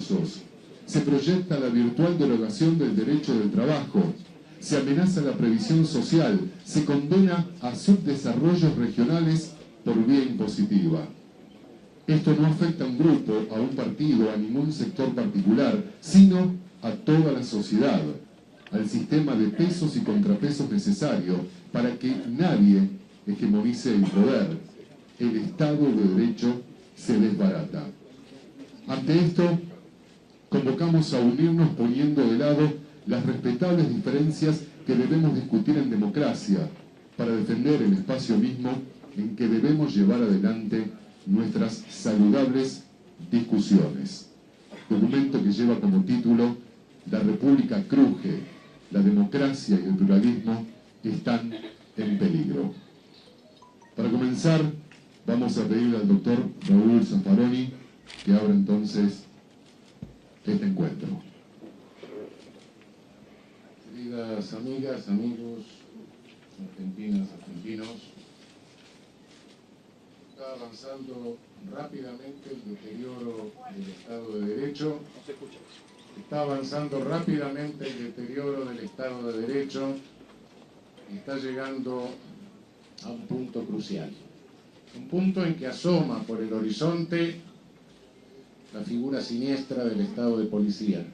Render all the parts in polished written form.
recursos. Se proyecta la virtual derogación del derecho del trabajo. Se amenaza la previsión social. Se condena a subdesarrollos regionales por vía impositiva. Esto no afecta a un grupo, a un partido, a ningún sector particular, sino a toda la sociedad, al sistema de pesos y contrapesos necesario para que nadie hegemonice el poder. El Estado de Derecho se desbarata. Ante esto, convocamos a unirnos poniendo de lado las respetables diferencias que debemos discutir en democracia para defender el espacio mismo en que debemos llevar adelante nuestras saludables discusiones. Documento que lleva como título La República cruje, la democracia y el pluralismo están en peligro. Para comenzar, vamos a pedirle al doctor Raúl Zaffaroni que abra entonces este encuentro. Queridas amigas, amigos, argentinas, argentinos, está avanzando rápidamente el deterioro del Estado de Derecho. Está avanzando rápidamente el deterioro del Estado de Derecho y está llegando a un punto crucial. Un punto en que asoma por el horizonte la figura siniestra del Estado de policía,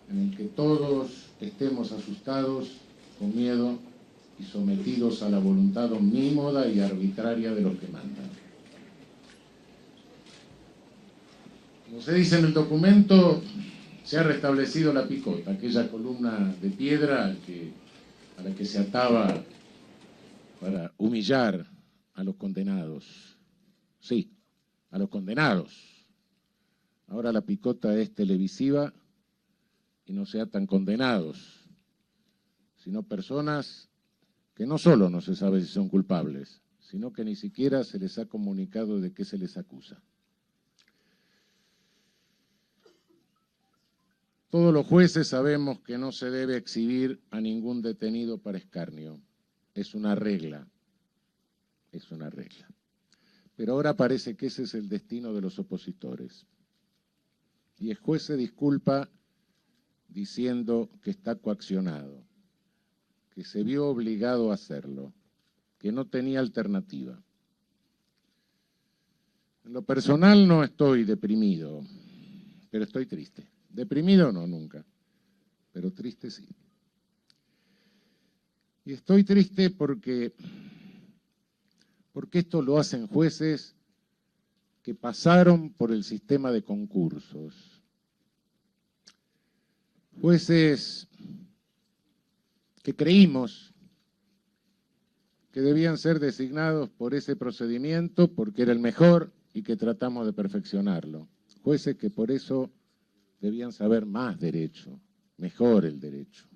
en el que todos estemos asustados, con miedo y sometidos a la voluntad omnímoda y arbitraria de los que mandan. Como se dice en el documento, se ha restablecido la picota, aquella columna de piedra a la que se ataba para humillar a los condenados. Sí, a los condenados. Ahora la picota es televisiva y no se atan condenados, sino personas que no solo no se sabe si son culpables, sino que ni siquiera se les ha comunicado de qué se les acusa. Todos los jueces sabemos que no se debe exhibir a ningún detenido para escarnio. Es una regla. Es una regla. Pero ahora parece que ese es el destino de los opositores. Y el juez se disculpa diciendo que está coaccionado, que se vio obligado a hacerlo, que no tenía alternativa. En lo personal no estoy deprimido, pero estoy triste. Deprimido no, nunca, pero triste sí. Y estoy triste porque esto lo hacen jueces que pasaron por el sistema de concursos. Jueces que creímos que debían ser designados por ese procedimiento porque era el mejor y que tratamos de perfeccionarlo. Jueces que por eso debían saber más derecho, mejor el derecho.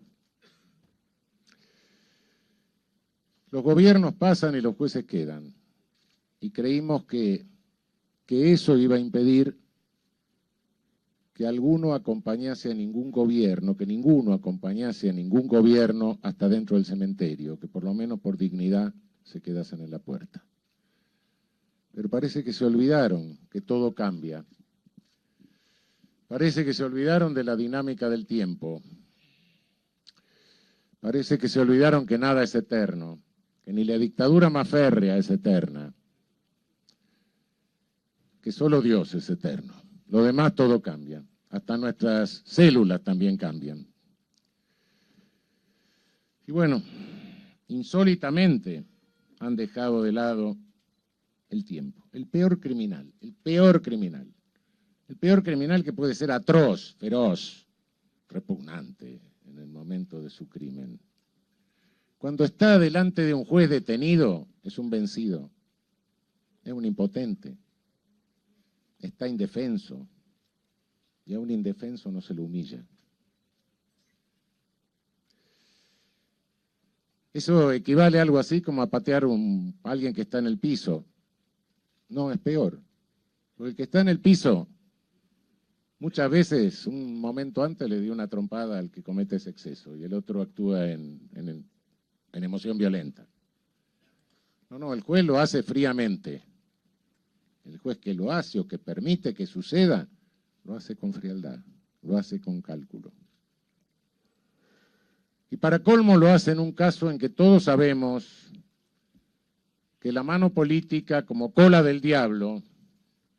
Los gobiernos pasan y los jueces quedan. Y creímos que eso iba a impedir que alguno acompañase a ningún gobierno, que ninguno acompañase a ningún gobierno hasta dentro del cementerio, que por lo menos por dignidad se quedasen en la puerta. Pero parece que se olvidaron que todo cambia. Parece que se olvidaron de la dinámica del tiempo. Parece que se olvidaron que nada es eterno, que ni la dictadura más férrea es eterna, que solo Dios es eterno. Lo demás todo cambia, hasta nuestras células también cambian. Y bueno, insólitamente han dejado de lado el tiempo. El peor criminal, el peor criminal. El peor criminal que puede ser atroz, feroz, repugnante en el momento de su crimen. Cuando está delante de un juez detenido, es un vencido, es un impotente. Está indefenso, y a un indefenso no se lo humilla. Eso equivale a algo así como a patear a alguien que está en el piso. No, es peor. Porque el que está en el piso, muchas veces, un momento antes le dio una trompada al que comete ese exceso, y el otro actúa en emoción violenta. No, el juez lo hace fríamente. El juez que lo hace o que permite que suceda, lo hace con frialdad, lo hace con cálculo. Y para colmo lo hace en un caso en que todos sabemos que la mano política, como cola del diablo,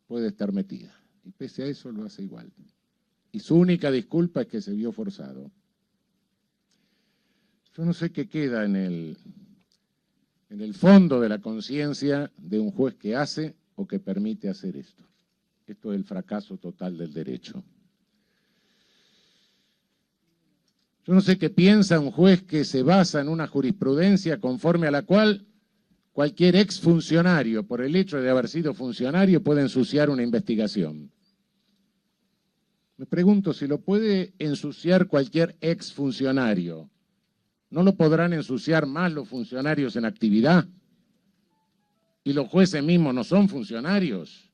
puede estar metida. Y pese a eso lo hace igual. Y su única disculpa es que se vio forzado. Yo no sé qué queda en el fondo de la conciencia de un juez que hace o que permite hacer esto. Esto es el fracaso total del derecho. Yo no sé qué piensa un juez que se basa en una jurisprudencia conforme a la cual cualquier exfuncionario, por el hecho de haber sido funcionario, puede ensuciar una investigación. Me pregunto si lo puede ensuciar cualquier exfuncionario. ¿No lo podrán ensuciar más los funcionarios en actividad? Y los jueces mismos no son funcionarios.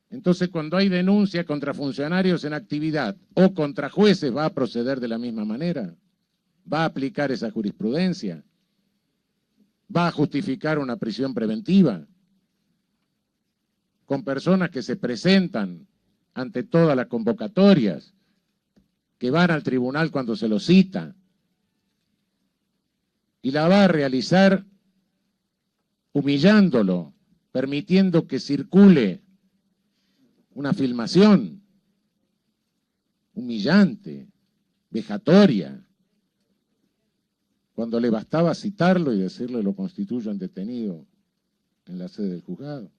Entonces, cuando hay denuncia contra funcionarios en actividad o contra jueces, ¿va a proceder de la misma manera? ¿Va a aplicar esa jurisprudencia? ¿Va a justificar una prisión preventiva? Con personas que se presentan ante todas las convocatorias, que van al tribunal cuando se los cita, y la va a realizar humillándolo, permitiendo que circule una filmación humillante, vejatoria, cuando le bastaba citarlo y decirle lo constituyo en detenido en la sede del juzgado.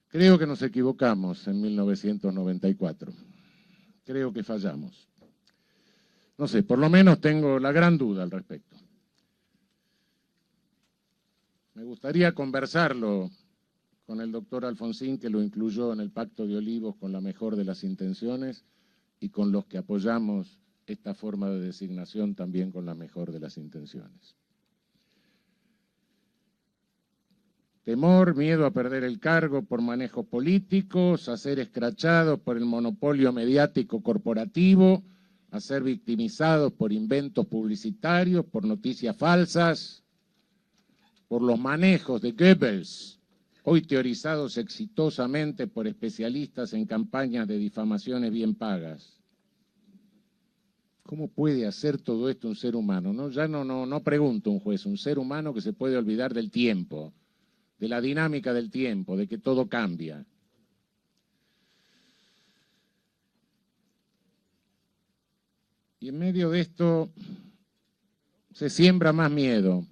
Creo que nos equivocamos en 1994. Creo que fallamos. No sé, por lo menos tengo la gran duda al respecto. Me gustaría conversarlo con el doctor Alfonsín, que lo incluyó en el Pacto de Olivos con la mejor de las intenciones, y con los que apoyamos esta forma de designación también con la mejor de las intenciones. Temor, miedo a perder el cargo por manejos políticos, a ser escrachados por el monopolio mediático corporativo, a ser victimizados por inventos publicitarios, por noticias falsas, por los manejos de Goebbels, hoy teorizados exitosamente por especialistas en campañas de difamaciones bien pagas. ¿Cómo puede hacer todo esto un ser humano? ¿No? Ya no pregunto un juez, un ser humano que se puede olvidar del tiempo, de la dinámica del tiempo, de que todo cambia. Y en medio de esto se siembra más miedo.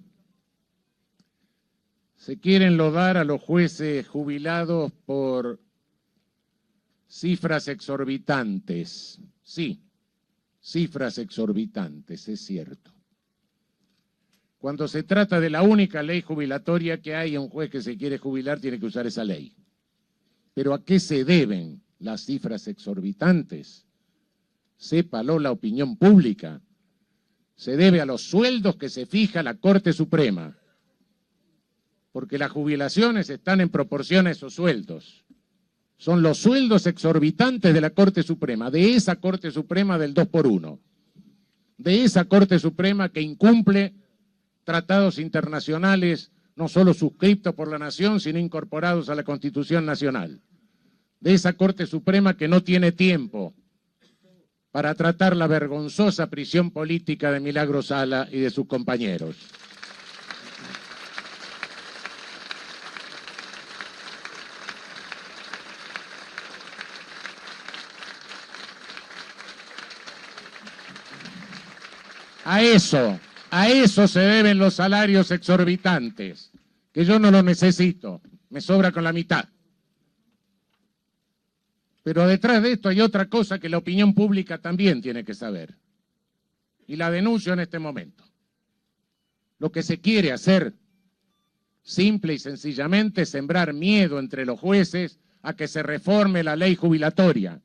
Se quieren lodar a los jueces jubilados por cifras exorbitantes. Sí, cifras exorbitantes, es cierto. Cuando se trata de la única ley jubilatoria que hay, un juez que se quiere jubilar tiene que usar esa ley. Pero ¿a qué se deben las cifras exorbitantes? Sépalo la opinión pública. Se debe a los sueldos que se fija la Corte Suprema. Porque las jubilaciones están en proporción a esos sueldos. Son los sueldos exorbitantes de la Corte Suprema, de esa Corte Suprema del 2x1, de esa Corte Suprema que incumple tratados internacionales, no solo suscritos por la nación, sino incorporados a la Constitución Nacional, de esa Corte Suprema que no tiene tiempo para tratar la vergonzosa prisión política de Milagro Sala y de sus compañeros. A eso se deben los salarios exorbitantes, que yo no los necesito, me sobra con la mitad. Pero detrás de esto hay otra cosa que la opinión pública también tiene que saber. Y la denuncio en este momento. Lo que se quiere hacer, simple y sencillamente, es sembrar miedo entre los jueces a que se reforme la ley jubilatoria.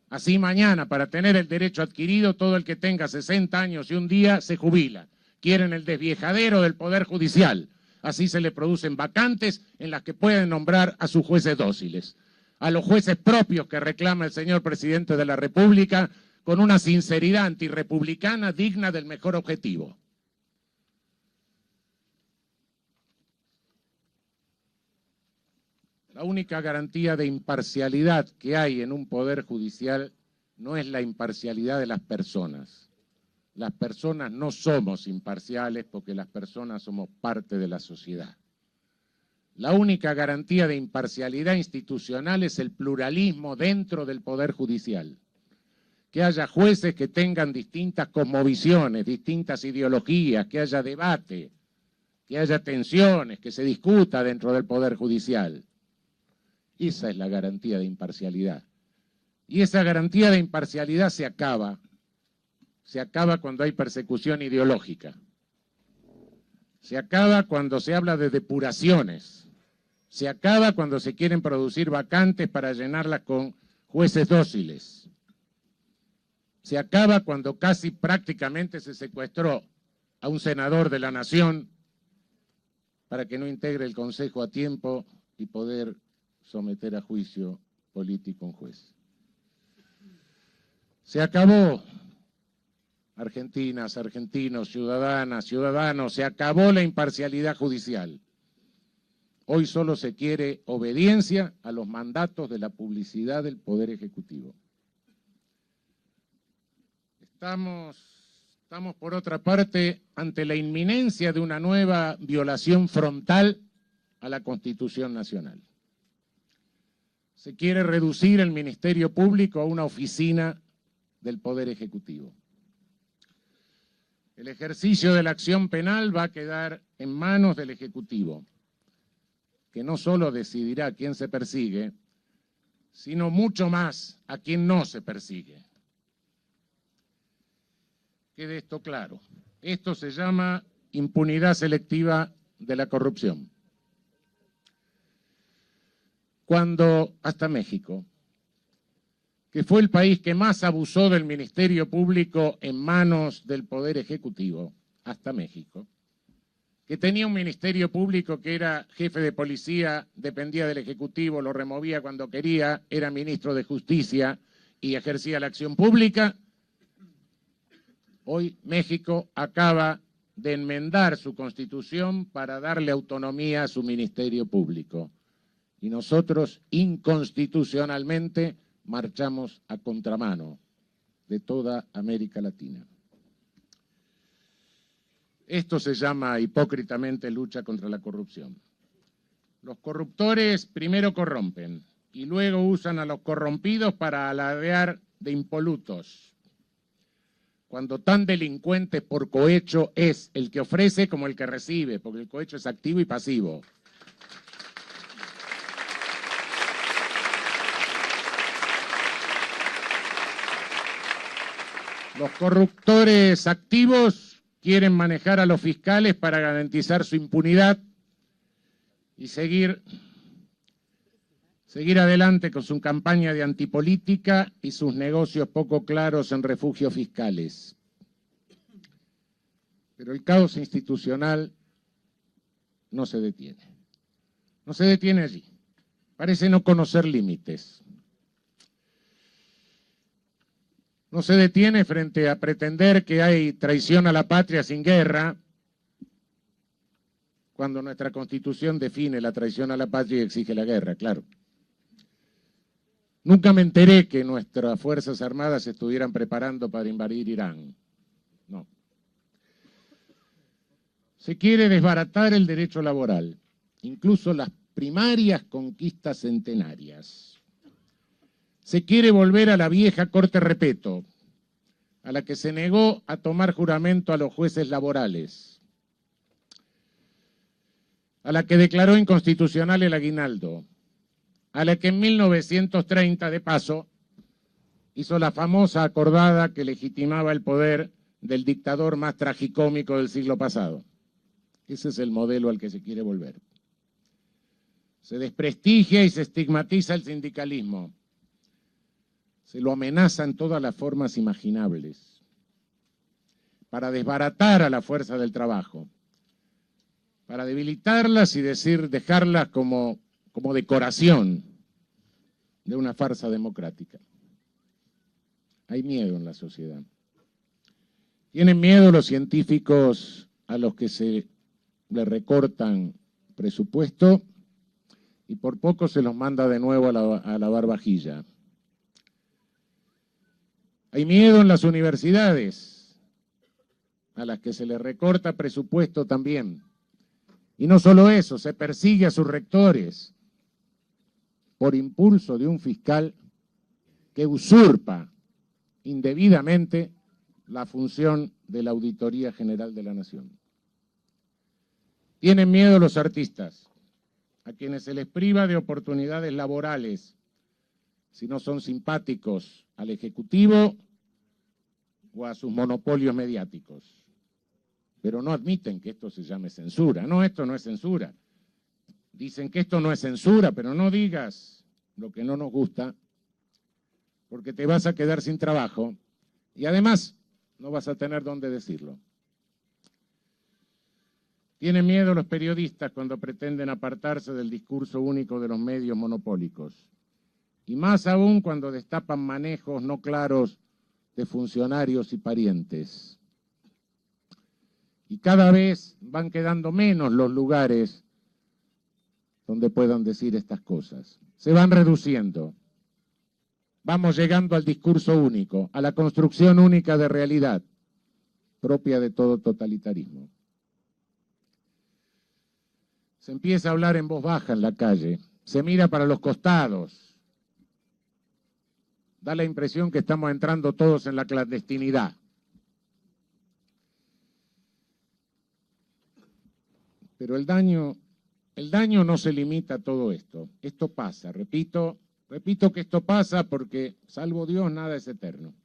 Así mañana, para tener el derecho adquirido, todo el que tenga 60 años y un día se jubila. Quieren el desviejadero del Poder Judicial. Así se le producen vacantes en las que pueden nombrar a sus jueces dóciles. A los jueces propios que reclama el señor presidente de la República con una sinceridad antirrepublicana digna del mejor objetivo. La única garantía de imparcialidad que hay en un poder judicial no es la imparcialidad de las personas. Las personas no somos imparciales porque las personas somos parte de la sociedad. La única garantía de imparcialidad institucional es el pluralismo dentro del poder judicial. Que haya jueces que tengan distintas cosmovisiones, distintas ideologías, que haya debate, que haya tensiones, que se discuta dentro del poder judicial. Esa es la garantía de imparcialidad. Y esa garantía de imparcialidad se acaba cuando hay persecución ideológica. Se acaba cuando se habla de depuraciones. Se acaba cuando se quieren producir vacantes para llenarlas con jueces dóciles. Se acaba cuando casi prácticamente se secuestró a un senador de la Nación para que no integre el Consejo a tiempo y poder someter a juicio político a un juez. Se acabó, argentinas, argentinos, ciudadanas, ciudadanos, se acabó la imparcialidad judicial. Hoy solo se quiere obediencia a los mandatos de la publicidad del Poder Ejecutivo. Estamos por otra parte ante la inminencia de una nueva violación frontal a la Constitución Nacional. Se quiere reducir el Ministerio Público a una oficina del Poder Ejecutivo. El ejercicio de la acción penal va a quedar en manos del Ejecutivo, que no solo decidirá a quién se persigue, sino mucho más a quién no se persigue. Quede esto claro. Esto se llama impunidad selectiva de la corrupción. Cuando hasta México, que fue el país que más abusó del Ministerio Público en manos del Poder Ejecutivo, hasta México, que tenía un Ministerio Público que era jefe de policía, dependía del Ejecutivo, lo removía cuando quería, era ministro de Justicia y ejercía la acción pública. Hoy México acaba de enmendar su Constitución para darle autonomía a su Ministerio Público. Y nosotros, inconstitucionalmente, marchamos a contramano de toda América Latina. Esto se llama hipócritamente lucha contra la corrupción. Los corruptores primero corrompen y luego usan a los corrompidos para alardear de impolutos, cuando tan delincuente por cohecho es el que ofrece como el que recibe, porque el cohecho es activo y pasivo. Los corruptores activos quieren manejar a los fiscales para garantizar su impunidad y seguir adelante con su campaña de antipolítica y sus negocios poco claros en refugios fiscales. Pero el caos institucional no se detiene. No se detiene allí. Parece no conocer límites. No se detiene frente a pretender que hay traición a la patria sin guerra, cuando nuestra Constitución define la traición a la patria y exige la guerra, claro. Nunca me enteré que nuestras Fuerzas Armadas se estuvieran preparando para invadir Irán. No. Se quiere desbaratar el derecho laboral, incluso las primarias conquistas centenarias. Se quiere volver a la vieja Corte Repeto, a la que se negó a tomar juramento a los jueces laborales, a la que declaró inconstitucional el aguinaldo, a la que en 1930, de paso, hizo la famosa acordada que legitimaba el poder del dictador más tragicómico del siglo pasado. Ese es el modelo al que se quiere volver. Se desprestigia y se estigmatiza el sindicalismo. Se lo amenaza en todas las formas imaginables para desbaratar a la fuerza del trabajo, para debilitarlas y dejarlas como decoración de una farsa democrática. Hay miedo en la sociedad. Tienen miedo los científicos a los que se le recortan presupuesto y por poco se los manda de nuevo a lavar vajilla. Hay miedo en las universidades, a las que se les recorta presupuesto también. Y no solo eso, se persigue a sus rectores por impulso de un fiscal que usurpa indebidamente la función de la Auditoría General de la Nación. Tienen miedo los artistas, a quienes se les priva de oportunidades laborales si no son simpáticos al Ejecutivo o a sus monopolios mediáticos. Pero no admiten que esto se llame censura. No, esto no es censura. Dicen que esto no es censura, pero no digas lo que no nos gusta, porque te vas a quedar sin trabajo y además no vas a tener dónde decirlo. Tienen miedo los periodistas cuando pretenden apartarse del discurso único de los medios monopólicos, y más aún cuando destapan manejos no claros de funcionarios y parientes. Y cada vez van quedando menos los lugares donde puedan decir estas cosas. Se van reduciendo. Vamos llegando al discurso único, a la construcción única de realidad, propia de todo totalitarismo. Se empieza a hablar en voz baja en la calle, se mira para los costados. Da la impresión que estamos entrando todos en la clandestinidad. Pero el daño no se limita a todo esto. Esto pasa, repito que esto pasa porque, salvo Dios, nada es eterno.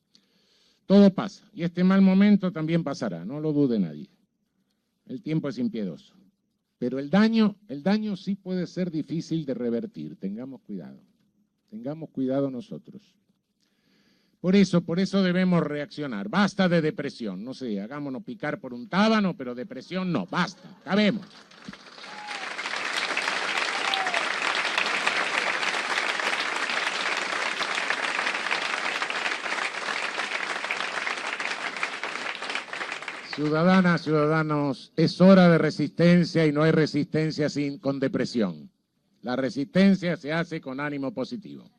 Todo pasa, y este mal momento también pasará, no lo dude nadie. El tiempo es impiedoso. Pero el daño sí puede ser difícil de revertir, tengamos cuidado nosotros. Por eso debemos reaccionar, basta de depresión, no sé, hagámonos picar por un tábano, pero depresión no, basta, acabemos. Ciudadanas, ciudadanos, es hora de resistencia y no hay resistencia con depresión. La resistencia se hace con ánimo positivo.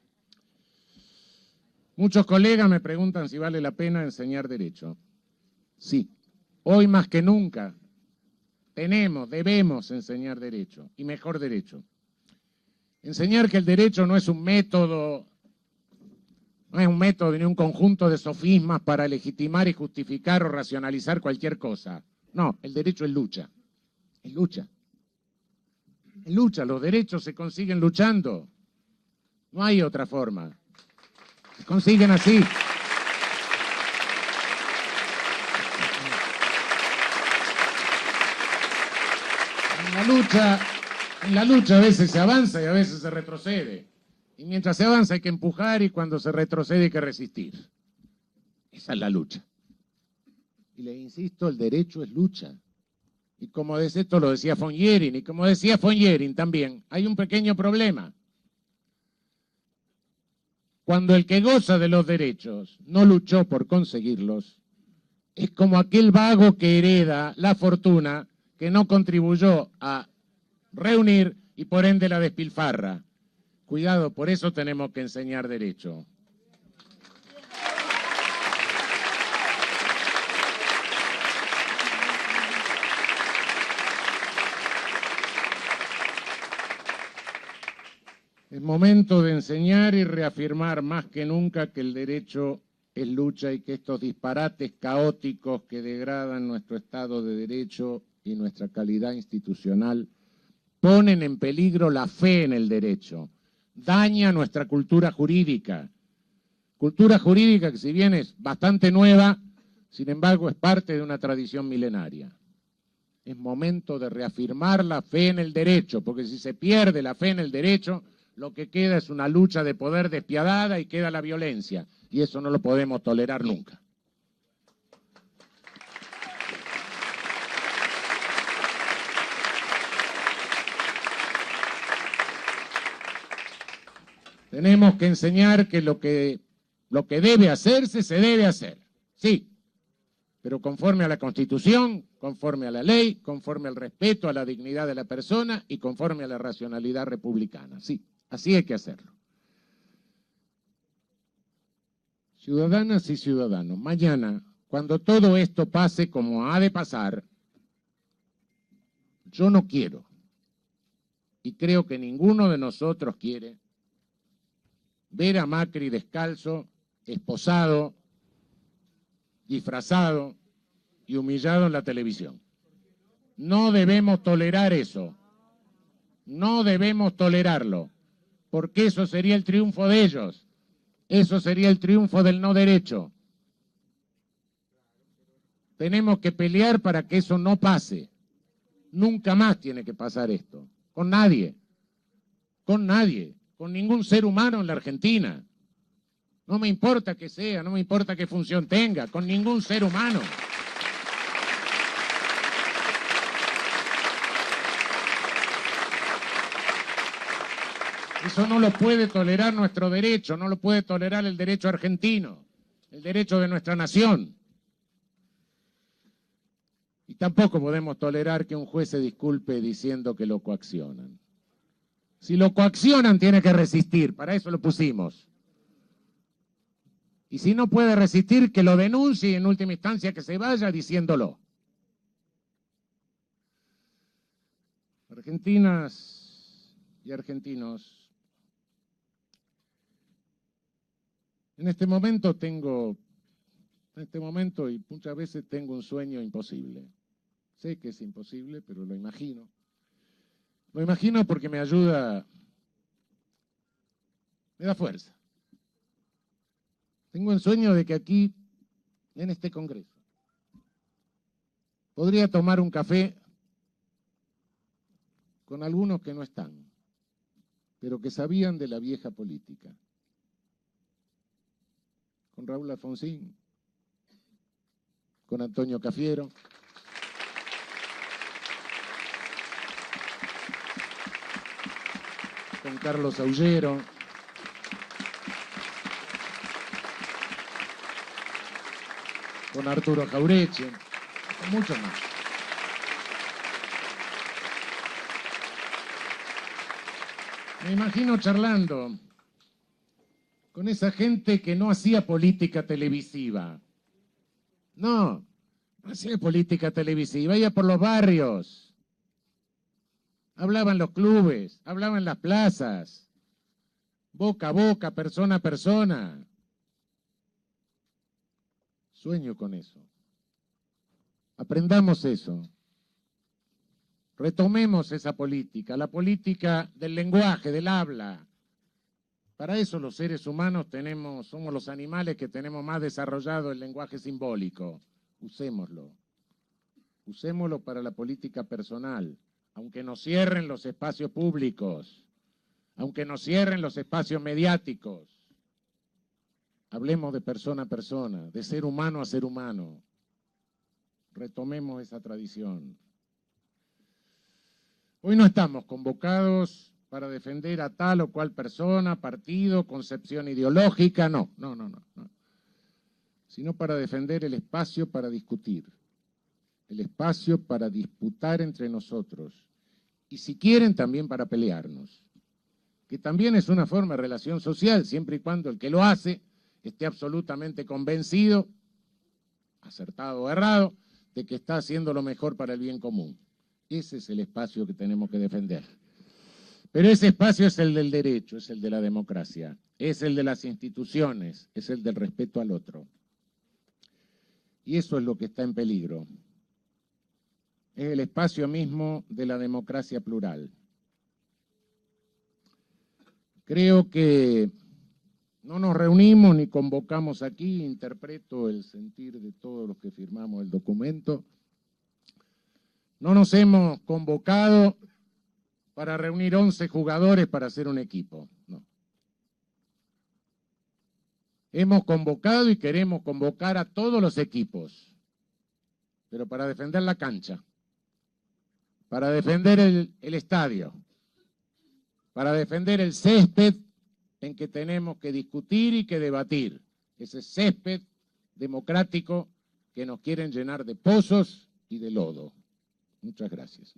Muchos colegas me preguntan si vale la pena enseñar derecho. Sí, hoy más que nunca debemos enseñar derecho, y mejor derecho. Enseñar que el derecho no es un método ni un conjunto de sofismas para legitimar y justificar o racionalizar cualquier cosa. No, el derecho es lucha. Es lucha. Es lucha, los derechos se consiguen luchando. No hay otra forma. Se consiguen así. En la lucha a veces se avanza y a veces se retrocede. Y mientras se avanza hay que empujar y cuando se retrocede hay que resistir. Esa es la lucha. Y le insisto, el derecho es lucha. Y como esto lo decía von Jhering, y como decía von Jhering también, hay un pequeño problema. Cuando el que goza de los derechos no luchó por conseguirlos, es como aquel vago que hereda la fortuna que no contribuyó a reunir y por ende la despilfarra. Cuidado, por eso tenemos que enseñar derecho. Es momento de enseñar y reafirmar más que nunca que el derecho es lucha y que estos disparates caóticos que degradan nuestro Estado de Derecho y nuestra calidad institucional ponen en peligro la fe en el derecho. Daña nuestra cultura jurídica que si bien es bastante nueva, sin embargo es parte de una tradición milenaria. Es momento de reafirmar la fe en el derecho, porque si se pierde la fe en el derecho, lo que queda es una lucha de poder despiadada y queda la violencia, y eso no lo podemos tolerar nunca. Tenemos que enseñar que lo que debe hacerse, se debe hacer. Sí, pero conforme a la Constitución, conforme a la ley, conforme al respeto a la dignidad de la persona y conforme a la racionalidad republicana. Sí, así hay que hacerlo. Ciudadanas y ciudadanos, mañana, cuando todo esto pase como ha de pasar, yo no quiero, y creo que ninguno de nosotros quiere, ver a Macri descalzo, esposado, disfrazado y humillado en la televisión. No debemos tolerar eso. No debemos tolerarlo, porque eso sería el triunfo de ellos. Eso sería el triunfo del no derecho. Tenemos que pelear para que eso no pase. Nunca más tiene que pasar esto. Con nadie. Con nadie. Con ningún ser humano en la Argentina. No me importa que sea, no me importa qué función tenga, con ningún ser humano. Eso no lo puede tolerar nuestro derecho, no lo puede tolerar el derecho argentino, el derecho de nuestra nación. Y tampoco podemos tolerar que un juez se disculpe diciendo que lo coaccionan. Si lo coaccionan, tiene que resistir, para eso lo pusimos. Y si no puede resistir, que lo denuncie y en última instancia que se vaya diciéndolo. Argentinas y argentinos, en este momento y muchas veces tengo un sueño imposible. Sé que es imposible, pero lo imagino. Lo imagino porque me ayuda, me da fuerza. Tengo el sueño de que aquí, en este Congreso, podría tomar un café con algunos que no están, pero que sabían de la vieja política. Con Raúl Alfonsín, con Antonio Cafiero, con Carlos Aullero, con Arturo Jaureche, con muchos más. Me imagino charlando con esa gente que no hacía política televisiva. No hacía política televisiva, iba por los barrios. Hablaba en los clubes, hablaba en las plazas, boca a boca, persona a persona. Sueño con eso. Aprendamos eso. Retomemos esa política, la política del lenguaje, del habla. Para eso los seres humanos somos los animales que tenemos más desarrollado el lenguaje simbólico. Usémoslo. Usémoslo para la política personal, aunque nos cierren los espacios públicos, aunque nos cierren los espacios mediáticos. Hablemos de persona a persona, de ser humano a ser humano. Retomemos esa tradición. Hoy no estamos convocados para defender a tal o cual persona, partido, concepción ideológica, no. Sino para defender el espacio para discutir, el espacio para disputar entre nosotros, y si quieren también para pelearnos, que también es una forma de relación social, siempre y cuando el que lo hace esté absolutamente convencido, acertado o errado, de que está haciendo lo mejor para el bien común. Ese es el espacio que tenemos que defender. Pero ese espacio es el del derecho, es el de la democracia, es el de las instituciones, es el del respeto al otro. Y eso es lo que está en peligro. Es el espacio mismo de la democracia plural. Creo que no nos reunimos ni convocamos aquí, interpreto el sentir de todos los que firmamos el documento. No nos hemos convocado para reunir 11 jugadores para hacer un equipo, no. Hemos convocado y queremos convocar a todos los equipos, pero para defender la cancha, para defender el estadio, para defender el césped en que tenemos que discutir y que debatir, ese césped democrático que nos quieren llenar de pozos y de lodo. Muchas gracias.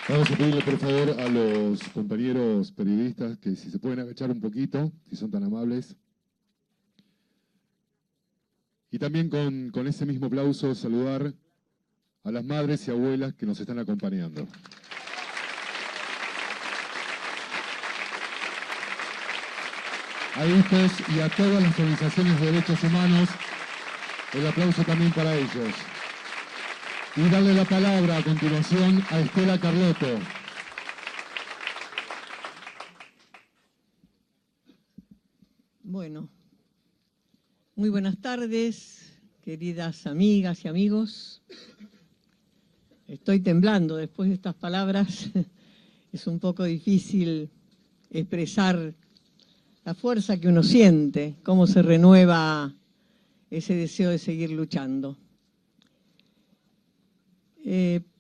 Vamos a pedirle por favor a los compañeros periodistas que si se pueden agachar un poquito, si son tan amables. Y también con ese mismo aplauso saludar a las madres y abuelas que nos están acompañando. A estos y a todas las organizaciones de derechos humanos, el aplauso también para ellos. Y darle la palabra a continuación a Estela Carlotto. Bueno, muy buenas tardes, queridas amigas y amigos. Estoy temblando después de estas palabras. Es un poco difícil expresar la fuerza que uno siente, cómo se renueva ese deseo de seguir luchando.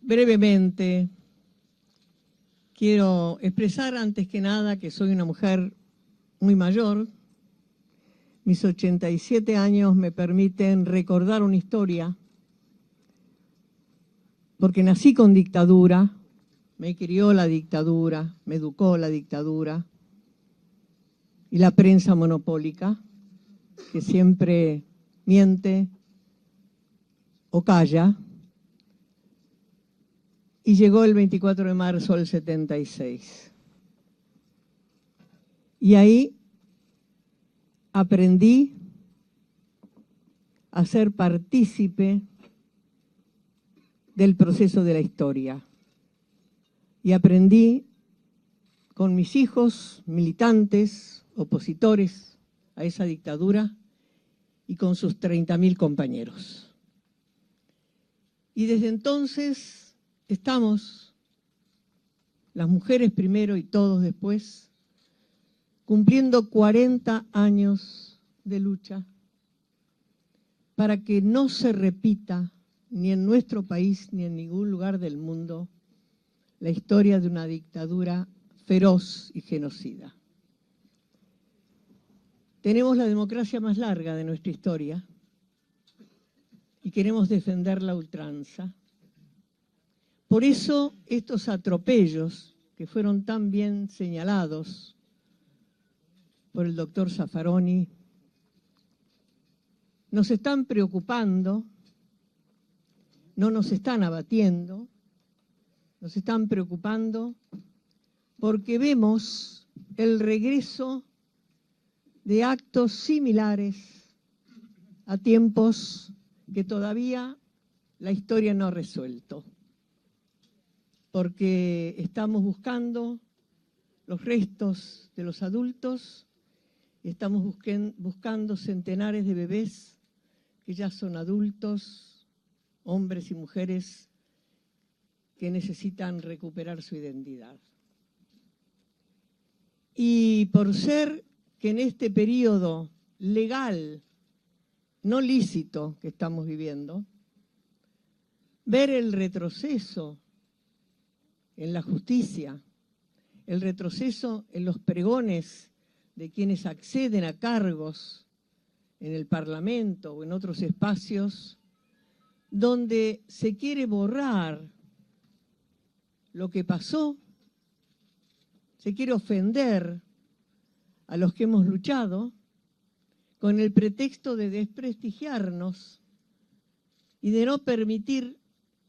Brevemente, quiero expresar antes que nada que soy una mujer muy mayor. Mis 87 años me permiten recordar una historia, porque nací con dictadura, me crió la dictadura, me educó la dictadura y la prensa monopólica, que siempre miente o calla. Y llegó el 24 de marzo del 76. Y ahí aprendí a ser partícipe del proceso de la historia. Y aprendí con mis hijos, militantes, opositores a esa dictadura, y con sus 30.000 compañeros. Y desde entonces estamos, las mujeres primero y todos después, cumpliendo 40 años de lucha para que no se repita ni en nuestro país ni en ningún lugar del mundo la historia de una dictadura feroz y genocida. Tenemos la democracia más larga de nuestra historia y queremos defenderla a ultranza. Por eso estos atropellos que fueron tan bien señalados por el doctor Zaffaroni nos están preocupando, no nos están abatiendo, nos están preocupando porque vemos el regreso de actos similares a tiempos que todavía la historia no ha resuelto. Porque estamos buscando los restos de los adultos y estamos buscando centenares de bebés que ya son adultos, hombres y mujeres que necesitan recuperar su identidad. Y por ser que en este periodo legal, no lícito que estamos viviendo, ver el retroceso en la justicia, el retroceso en los pregones de quienes acceden a cargos en el Parlamento o en otros espacios, donde se quiere borrar lo que pasó, se quiere ofender a los que hemos luchado con el pretexto de desprestigiarnos y de no permitir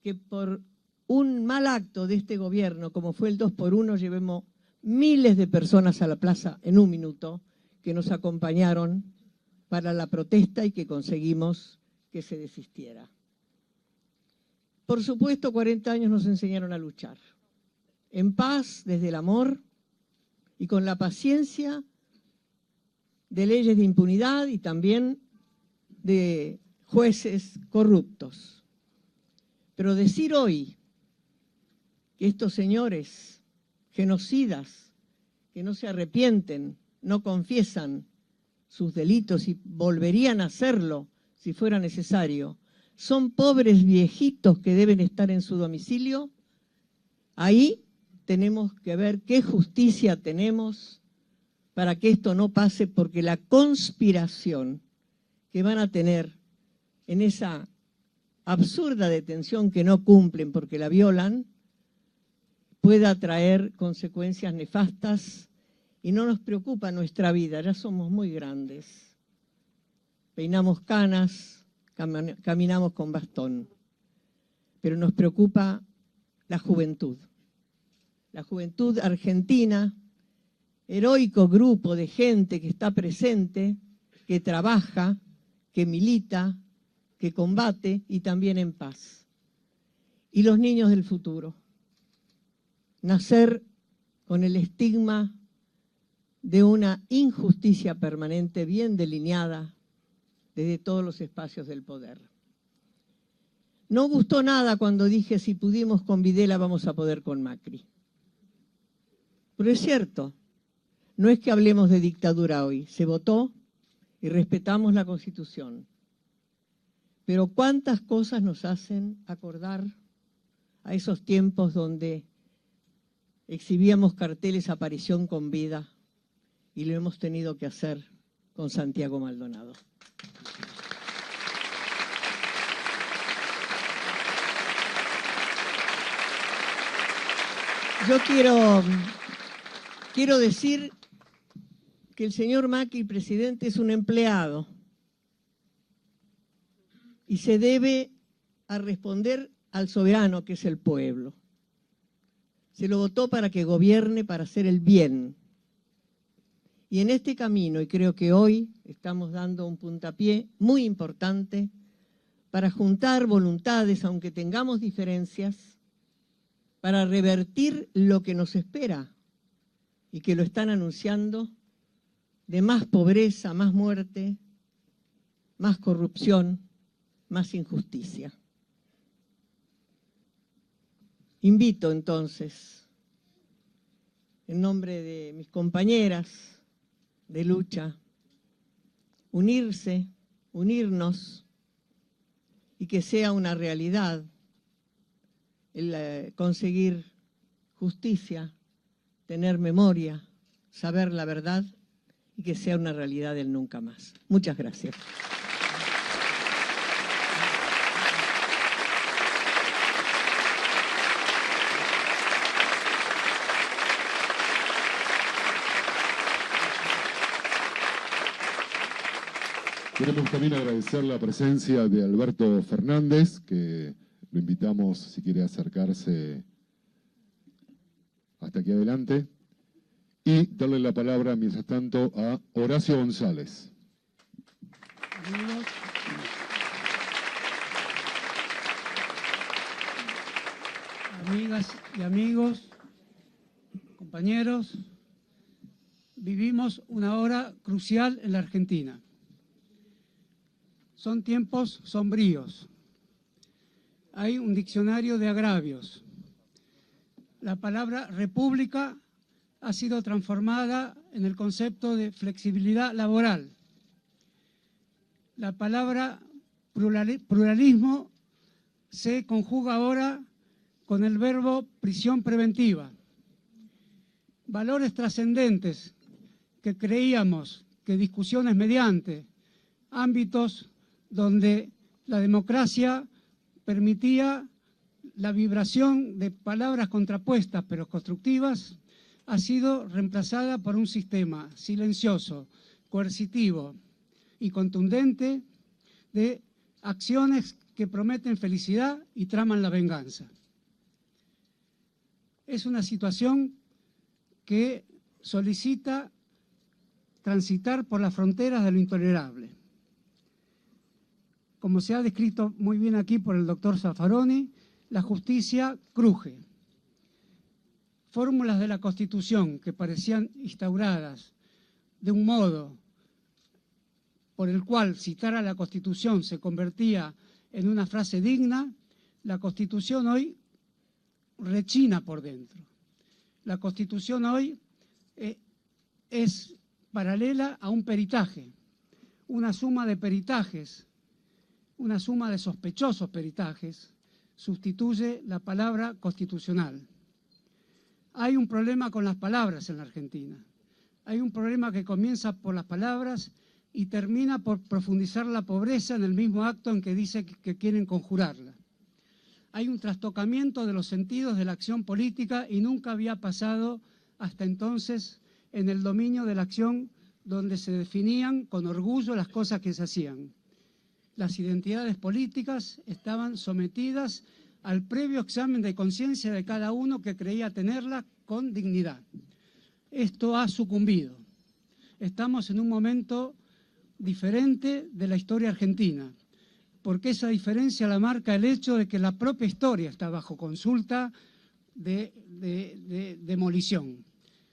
que por un mal acto de este gobierno, como fue el 2x1, llevemos miles de personas a la plaza en un minuto que nos acompañaron para la protesta y que conseguimos que se desistiera. Por supuesto, 40 años nos enseñaron a luchar, en paz, desde el amor y con la paciencia de leyes de impunidad y también de jueces corruptos. Pero decir hoy que estos señores genocidas, que no se arrepienten, no confiesan sus delitos y volverían a hacerlo si fuera necesario, son pobres viejitos que deben estar en su domicilio, ahí tenemos que ver qué justicia tenemos para que esto no pase, porque la conspiración que van a tener en esa absurda detención que no cumplen porque la violan, pueda traer consecuencias nefastas, y no nos preocupa nuestra vida, ya somos muy grandes. Peinamos canas, caminamos con bastón, pero nos preocupa la juventud argentina, heroico grupo de gente que está presente, que trabaja, que milita, que combate y también en paz. Y los niños del futuro, nacer con el estigma de una injusticia permanente bien delineada desde todos los espacios del poder. No gustó nada cuando dije, si pudimos con Videla vamos a poder con Macri. Pero es cierto, no es que hablemos de dictadura hoy, se votó y respetamos la Constitución. Pero cuántas cosas nos hacen acordar a esos tiempos donde exhibíamos carteles aparición con vida, y lo hemos tenido que hacer con Santiago Maldonado. Yo quiero decir que el señor Macri, presidente, es un empleado y se debe a responder al soberano, que es el pueblo. Se lo votó para que gobierne, para hacer el bien. Y en este camino, y creo que hoy estamos dando un puntapié muy importante para juntar voluntades, aunque tengamos diferencias, para revertir lo que nos espera y que lo están anunciando, de más pobreza, más muerte, más corrupción, más injusticia. Invito entonces, en nombre de mis compañeras de lucha, unirnos y que sea una realidad el conseguir justicia, tener memoria, saber la verdad y que sea una realidad el nunca más. Muchas gracias. Queremos también agradecer la presencia de Alberto Fernández, que lo invitamos, si quiere acercarse hasta aquí adelante, y darle la palabra, mientras tanto, a Horacio González. Amigas y amigos, compañeros, vivimos una hora crucial en la Argentina. Son tiempos sombríos. Hay un diccionario de agravios. La palabra república ha sido transformada en el concepto de flexibilidad laboral. La palabra pluralismo se conjuga ahora con el verbo prisión preventiva. Valores trascendentes que creíamos que discusiones mediante ámbitos donde la democracia permitía la vibración de palabras contrapuestas pero constructivas, ha sido reemplazada por un sistema silencioso, coercitivo y contundente de acciones que prometen felicidad y traman la venganza. Es una situación que solicita transitar por las fronteras de lo intolerable. Como se ha descrito muy bien aquí por el doctor Zaffaroni, la justicia cruje. Fórmulas de la Constitución que parecían instauradas de un modo por el cual citar a la Constitución se convertía en una frase digna, La Constitución hoy rechina por dentro. La Constitución hoy es paralela a un peritaje, una suma de peritajes, una suma de sospechosos peritajes, sustituye la palabra constitucional. Hay un problema con las palabras en la Argentina. Hay un problema que comienza por las palabras y termina por profundizar la pobreza en el mismo acto en que dice que quieren conjurarla. Hay un trastocamiento de los sentidos de la acción política y nunca había pasado hasta entonces en el dominio de la acción donde se definían con orgullo las cosas que se hacían. Las identidades políticas estaban sometidas al previo examen de conciencia de cada uno que creía tenerla con dignidad. Esto ha sucumbido. Estamos en un momento diferente de la historia argentina, porque esa diferencia la marca el hecho de que la propia historia está bajo consulta de demolición.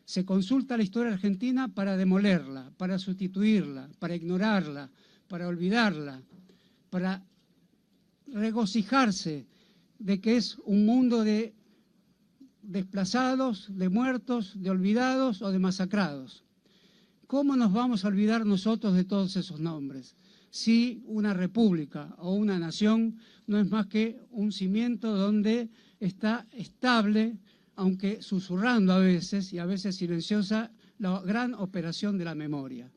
Se consulta la historia argentina para demolerla, para sustituirla, para ignorarla, para olvidarla, para regocijarse de que es un mundo de desplazados, de muertos, de olvidados o de masacrados. ¿Cómo nos vamos a olvidar nosotros de todos esos nombres? Si una república o una nación no es más que un cimiento donde está estable, aunque susurrando a veces y a veces silenciosa, la gran operación de la memoria.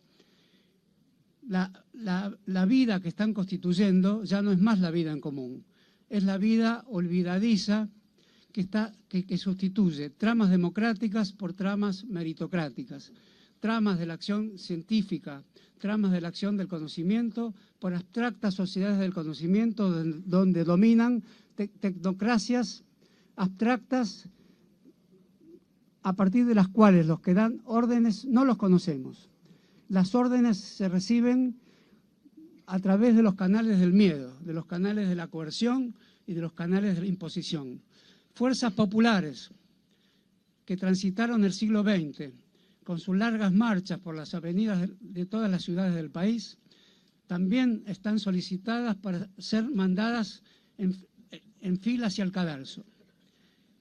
La vida que están constituyendo ya no es más la vida en común, es la vida olvidadiza que sustituye tramas democráticas por tramas meritocráticas, tramas de la acción científica, tramas de la acción del conocimiento por abstractas sociedades del conocimiento donde dominan tecnocracias abstractas a partir de las cuales los que dan órdenes no los conocemos. Las órdenes se reciben a través de los canales del miedo, de los canales de la coerción y de los canales de la imposición. Fuerzas populares que transitaron el siglo XX con sus largas marchas por las avenidas de todas las ciudades del país, también están solicitadas para ser mandadas en fila hacia el cadalso.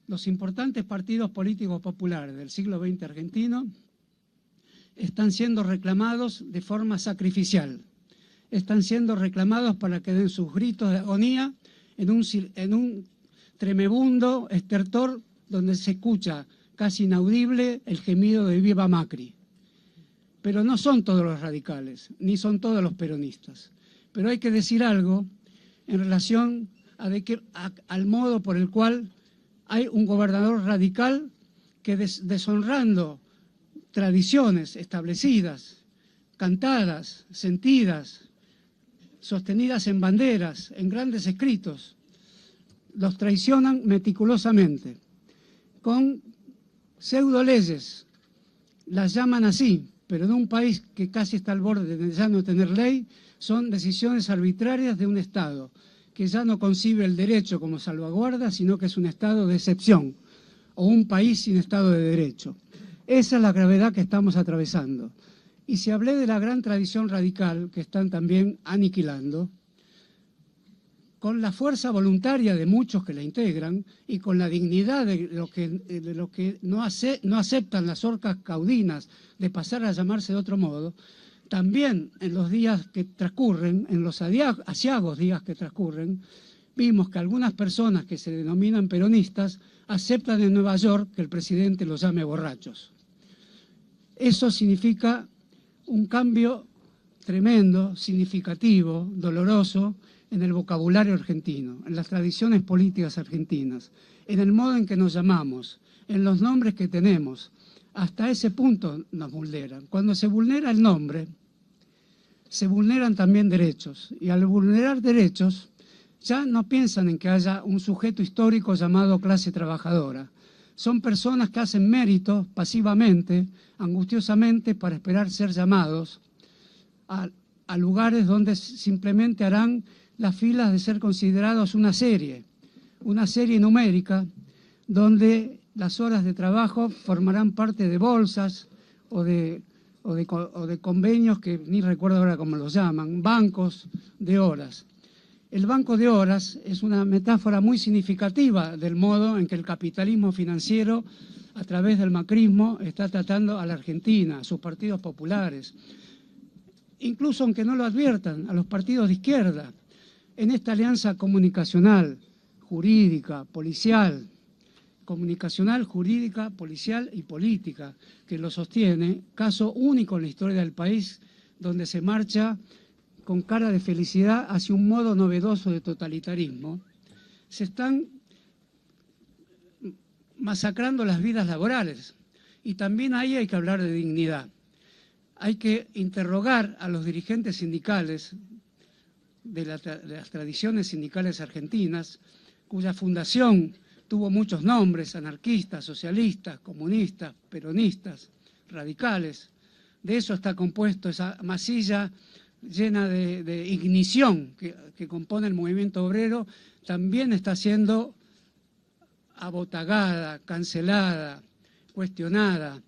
Los importantes partidos políticos populares del siglo XX argentino están siendo reclamados de forma sacrificial. Están siendo reclamados para que den sus gritos de agonía en un tremebundo estertor donde se escucha casi inaudible el gemido de Viva Macri. Pero no son todos los radicales, ni son todos los peronistas. Pero hay que decir algo en relación al modo por el cual hay un gobernador radical que deshonrando tradiciones establecidas, cantadas, sentidas, sostenidas en banderas, en grandes escritos, los traicionan meticulosamente, con pseudoleyes, las llaman así, pero en un país que casi está al borde de ya no tener ley, son decisiones arbitrarias de un Estado que ya no concibe el derecho como salvaguarda, sino que es un Estado de excepción, o un país sin Estado de Derecho. Esa es la gravedad que estamos atravesando. Y si hablé de la gran tradición radical que están también aniquilando, con la fuerza voluntaria de muchos que la integran y con la dignidad de los que no aceptan las horcas caudinas de pasar a llamarse de otro modo, también en los días que transcurren, en los aciagos días que transcurren, vimos que algunas personas que se denominan peronistas aceptan en Nueva York que el presidente los llame borrachos. Eso significa un cambio tremendo, significativo, doloroso, en el vocabulario argentino, en las tradiciones políticas argentinas, en el modo en que nos llamamos, en los nombres que tenemos. Hasta ese punto nos vulneran. Cuando se vulnera el nombre, se vulneran también derechos. Y al vulnerar derechos, ya no piensan en que haya un sujeto histórico llamado clase trabajadora. Son personas que hacen méritos pasivamente, angustiosamente, para esperar ser llamados a lugares donde simplemente harán las filas de ser considerados una serie numérica, donde las horas de trabajo formarán parte de bolsas o de convenios que ni recuerdo ahora cómo los llaman, bancos de horas. El banco de horas es una metáfora muy significativa del modo en que el capitalismo financiero, a través del macrismo, está tratando a la Argentina, a sus partidos populares, incluso aunque no lo adviertan, a los partidos de izquierda, en esta alianza comunicacional, jurídica, policial, y política, que lo sostiene, caso único en la historia del país, donde se marcha con cara de felicidad hacia un modo novedoso de totalitarismo, se están masacrando las vidas laborales. Y también ahí hay que hablar de dignidad. Hay que interrogar a los dirigentes sindicales de las tradiciones sindicales argentinas, cuya fundación tuvo muchos nombres: anarquistas, socialistas, comunistas, peronistas, radicales. De eso está compuesto esa masilla llena de ignición que compone el movimiento obrero. También está siendo abotagada, cancelada, cuestionada.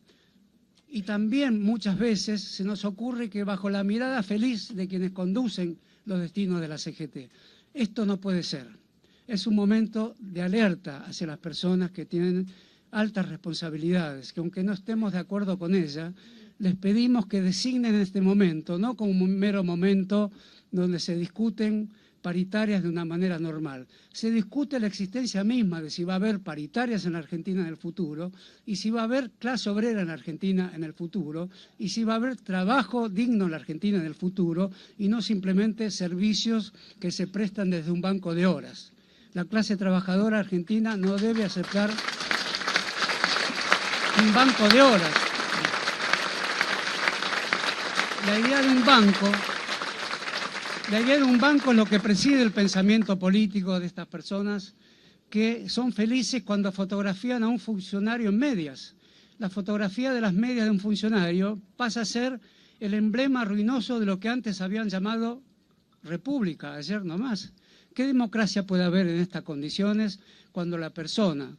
Y también muchas veces se nos ocurre que bajo la mirada feliz de quienes conducen los destinos de la CGT. Esto no puede ser. Es un momento de alerta hacia las personas que tienen altas responsabilidades, que aunque no estemos de acuerdo con ellas, les pedimos que designen este momento, no como un mero momento donde se discuten paritarias de una manera normal. Se discute la existencia misma de si va a haber paritarias en la Argentina en el futuro, y si va a haber clase obrera en la Argentina en el futuro, y si va a haber trabajo digno en la Argentina en el futuro, y no simplemente servicios que se prestan desde un banco de horas. La clase trabajadora argentina no debe aceptar un banco de horas. La idea de un banco es lo que preside el pensamiento político de estas personas, que son felices cuando fotografían a un funcionario en medias. La fotografía de las medias de un funcionario pasa a ser el emblema ruinoso de lo que antes habían llamado república, ayer nomás. ¿Qué democracia puede haber en estas condiciones cuando la persona,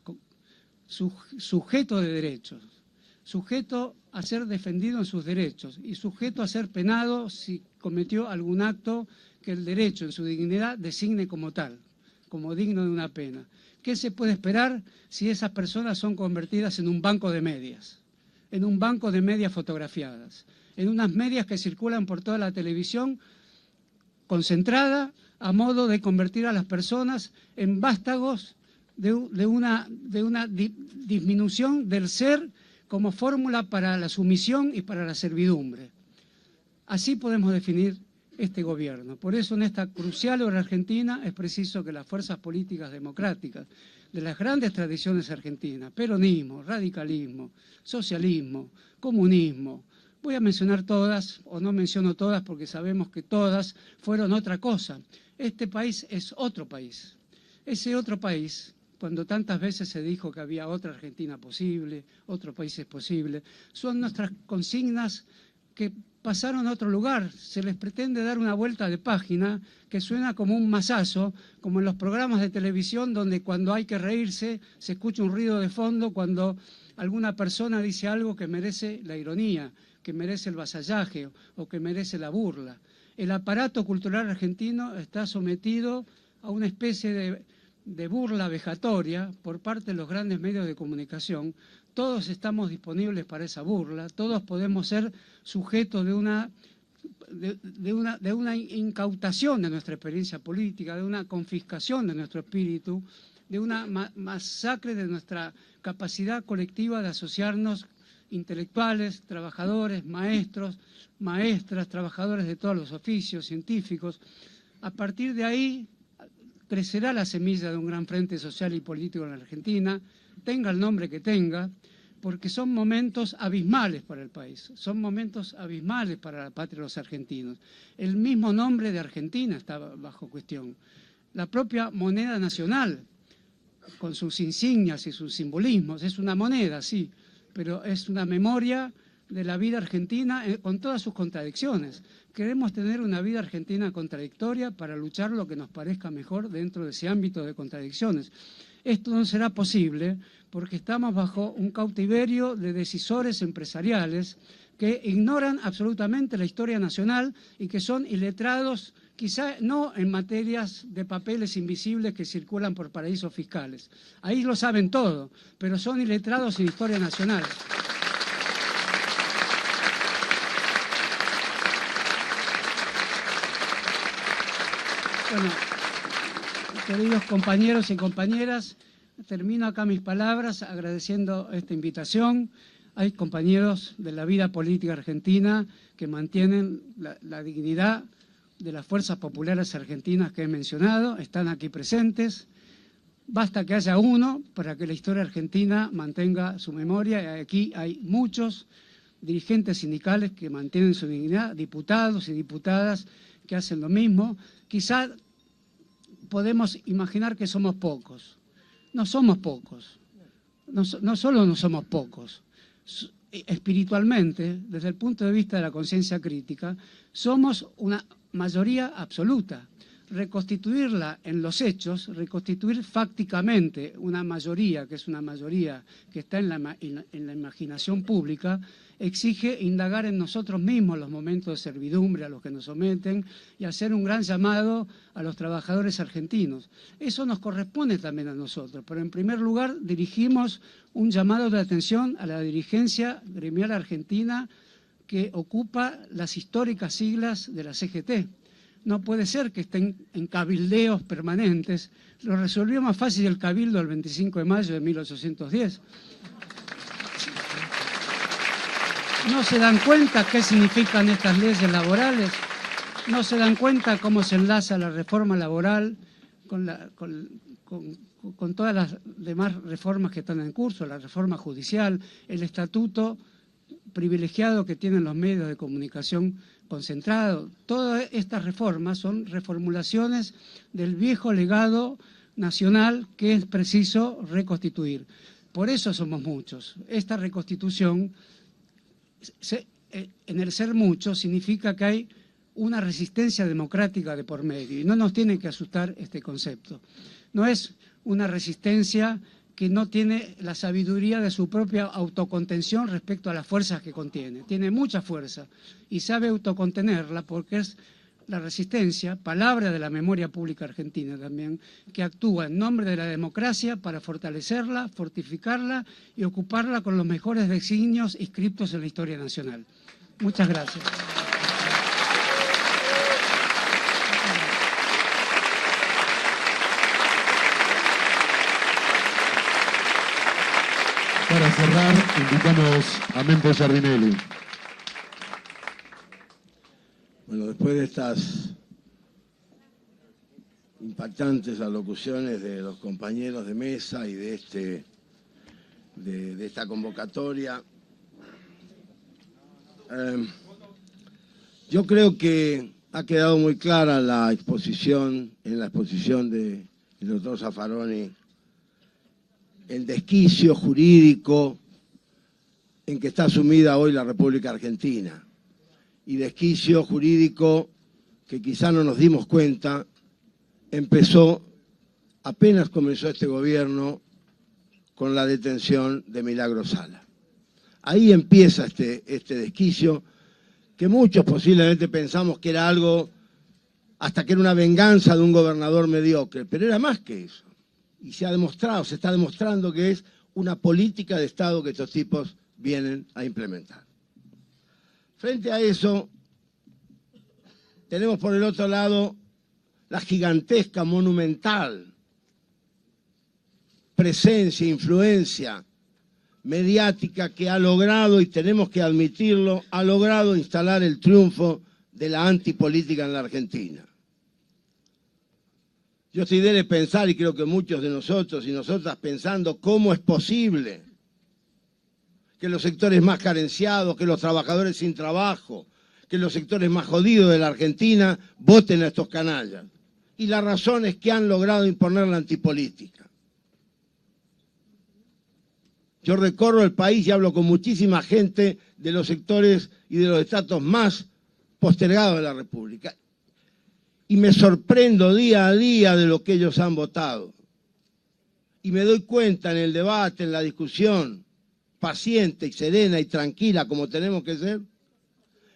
sujeto de derechos, sujeto a ser defendido en sus derechos y sujeto a ser penado si cometió algún acto que el derecho en su dignidad designe como tal, como digno de una pena? ¿Qué se puede esperar si esas personas son convertidas en un banco de medias? En un banco de medias fotografiadas, en unas medias que circulan por toda la televisión, concentrada a modo de convertir a las personas en vástagos de una disminución del ser como fórmula para la sumisión y para la servidumbre. Así podemos definir este gobierno. Por eso, en esta crucial hora argentina, es preciso que las fuerzas políticas democráticas de las grandes tradiciones argentinas, peronismo, radicalismo, socialismo, comunismo, voy a mencionar todas, o no menciono todas porque sabemos que todas fueron otra cosa. Este país es otro país. Ese otro país, cuando tantas veces se dijo que había otra Argentina posible, otro país es posible, son nuestras consignas que pasaron a otro lugar. Se les pretende dar una vuelta de página que suena como un mazazo, como en los programas de televisión donde cuando hay que reírse se escucha un ruido de fondo cuando alguna persona dice algo que merece la ironía, que merece el vasallaje o que merece la burla. El aparato cultural argentino está sometido a una especie de burla vejatoria por parte de los grandes medios de comunicación. Todos estamos disponibles para esa burla, todos podemos ser sujetos de una incautación de nuestra experiencia política, de una confiscación de nuestro espíritu, de una masacre de nuestra capacidad colectiva de asociarnos, intelectuales, trabajadores, maestros, maestras, trabajadores de todos los oficios, científicos. A partir de ahí crecerá la semilla de un gran frente social y político en la Argentina, tenga el nombre que tenga, porque son momentos abismales para el país, son momentos abismales para la patria de los argentinos. El mismo nombre de Argentina está bajo cuestión. La propia moneda nacional, con sus insignias y sus simbolismos, es una moneda, sí, pero es una memoria de la vida argentina con todas sus contradicciones. Queremos tener una vida argentina contradictoria para luchar lo que nos parezca mejor dentro de ese ámbito de contradicciones. Esto no será posible porque estamos bajo un cautiverio de decisores empresariales, que ignoran absolutamente la historia nacional y que son iletrados, quizá no en materias de papeles invisibles que circulan por paraísos fiscales. Ahí lo saben todo, pero son iletrados en historia nacional. Bueno, queridos compañeros y compañeras, termino acá mis palabras agradeciendo esta invitación. Hay compañeros de la vida política argentina que mantienen la dignidad de las fuerzas populares argentinas que he mencionado, están aquí presentes. Basta que haya uno para que la historia argentina mantenga su memoria. Y aquí hay muchos dirigentes sindicales que mantienen su dignidad, diputados y diputadas que hacen lo mismo. Quizá podemos imaginar que somos pocos. No somos pocos. No solo no somos pocos. Espiritualmente, desde el punto de vista de la conciencia crítica, somos una mayoría absoluta. Reconstituirla en los hechos, reconstituir fácticamente una mayoría, que es una mayoría que está en la imaginación pública, exige indagar en nosotros mismos los momentos de servidumbre a los que nos someten y hacer un gran llamado a los trabajadores argentinos. Eso nos corresponde también a nosotros, pero en primer lugar dirigimos un llamado de atención a la dirigencia gremial argentina que ocupa las históricas siglas de la CGT. No puede ser que estén en cabildeos permanentes. Lo resolvió más fácil el cabildo el 25 de mayo de 1810. ¿No se dan cuenta qué significan estas leyes laborales? ¿No se dan cuenta cómo se enlaza la reforma laboral con todas las demás reformas que están en curso, la reforma judicial, el estatuto privilegiado que tienen los medios de comunicación concentrados? Todas estas reformas son reformulaciones del viejo legado nacional que es preciso reconstituir. Por eso somos muchos. Esta reconstitución, en el ser muchos, significa que hay una resistencia democrática de por medio y no nos tiene que asustar este concepto. No es una resistencia que no tiene la sabiduría de su propia autocontención respecto a las fuerzas que contiene. Tiene mucha fuerza y sabe autocontenerla porque es la resistencia, palabra de la memoria pública argentina también, que actúa en nombre de la democracia para fortalecerla, fortificarla y ocuparla con los mejores designios inscriptos en la historia nacional. Muchas gracias. Para cerrar, invitamos a Mempo Giardinelli. Bueno, después de estas impactantes alocuciones de los compañeros de mesa y de esta convocatoria, yo creo que ha quedado muy clara en la exposición del doctor Zaffaroni, el desquicio jurídico en que está sumida hoy la República Argentina, y desquicio jurídico que quizá no nos dimos cuenta, apenas comenzó este gobierno con la detención de Milagro Sala. Ahí empieza este desquicio, que muchos posiblemente pensamos que era algo, hasta que era una venganza de un gobernador mediocre, pero era más que eso. Y se está demostrando que es una política de Estado que estos tipos vienen a implementar. Frente a eso, tenemos por el otro lado la gigantesca, monumental presencia, influencia mediática que ha logrado, y tenemos que admitirlo, ha logrado instalar el triunfo de la antipolítica en la Argentina. Yo estoy de pensar, y creo que muchos de nosotros y nosotras pensando cómo es posible que los sectores más carenciados, que los trabajadores sin trabajo, que los sectores más jodidos de la Argentina voten a estos canallas. Y la razón es que han logrado imponer la antipolítica. Yo recorro el país y hablo con muchísima gente de los sectores y de los estratos más postergados de la República. Y me sorprendo día a día de lo que ellos han votado. Y me doy cuenta en el debate, en la discusión paciente y serena y tranquila como tenemos que ser,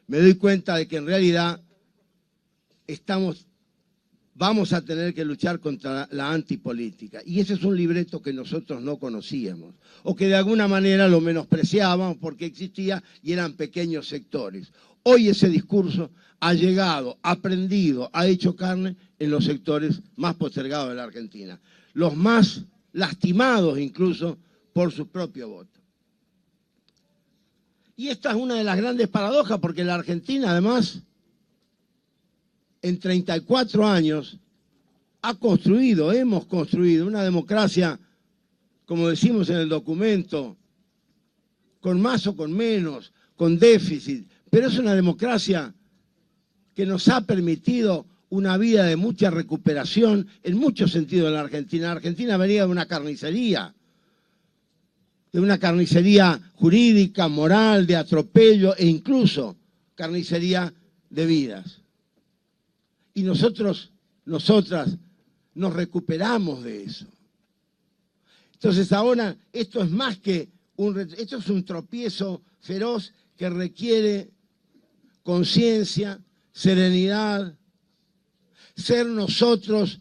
me doy cuenta de que en realidad vamos a tener que luchar contra la antipolítica. Y ese es un libreto que nosotros no conocíamos, o que de alguna manera lo menospreciábamos porque existía y eran pequeños sectores. Hoy ese discurso ha llegado, ha aprendido, ha hecho carne en los sectores más postergados de la Argentina, los más lastimados incluso por su propio voto. Y esta es una de las grandes paradojas, porque la Argentina, además, en 34 años, hemos construido una democracia, como decimos en el documento, con más o con menos, con déficit, pero es una democracia que nos ha permitido una vida de mucha recuperación en muchos sentidos en la Argentina. La Argentina venía de una carnicería jurídica, moral, de atropello e incluso carnicería de vidas. Y nosotras, nos recuperamos de eso. Entonces ahora esto es más que esto es un tropiezo feroz que requiere conciencia, serenidad, ser nosotros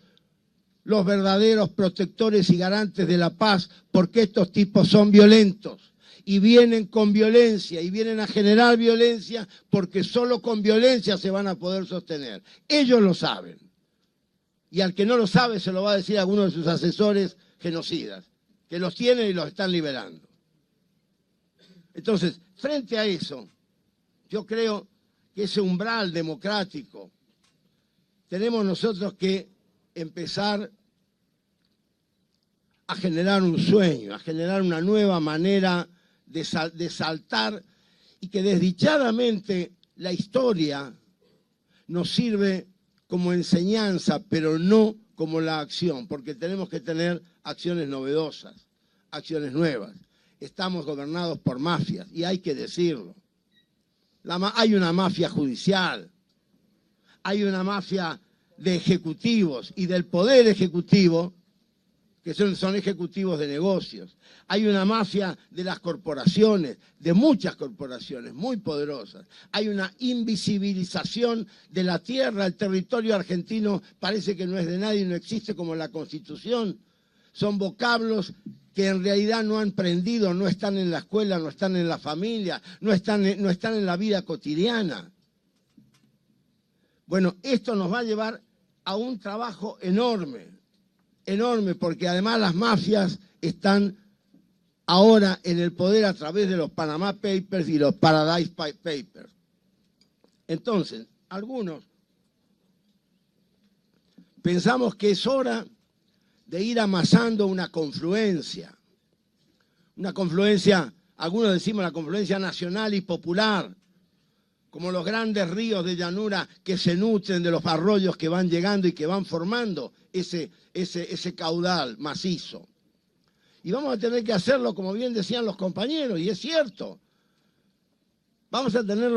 los verdaderos protectores y garantes de la paz, porque estos tipos son violentos y vienen con violencia y vienen a generar violencia porque solo con violencia se van a poder sostener. Ellos lo saben. Y al que no lo sabe se lo va a decir a alguno de sus asesores genocidas, que los tienen y los están liberando. Entonces, frente a eso, yo creo que ese umbral democrático tenemos nosotros que empezar a generar un sueño, a generar una nueva manera de saltar, y que desdichadamente la historia nos sirve como enseñanza, pero no como la acción, porque tenemos que tener acciones novedosas, acciones nuevas. Estamos gobernados por mafias, y hay que decirlo. Hay una mafia judicial, hay una mafia de ejecutivos y del poder ejecutivo, que son ejecutivos de negocios. Hay una mafia de las corporaciones, de muchas corporaciones muy poderosas. Hay una invisibilización de la tierra. El territorio argentino parece que no es de nadie, no existe como la Constitución. Son vocablos que en realidad no han aprendido, no están en la escuela, no están en la familia, no están en la vida cotidiana. Bueno, esto nos va a llevar a un trabajo enorme, porque además las mafias están ahora en el poder a través de los Panama Papers y los Paradise Papers. Entonces, algunos pensamos que es hora de ir amasando una confluencia, algunos decimos la confluencia nacional y popular, como los grandes ríos de llanura que se nutren de los arroyos que van llegando y que van formando ese caudal macizo. Y vamos a tener que hacerlo, como bien decían los compañeros, y es cierto. Vamos a tener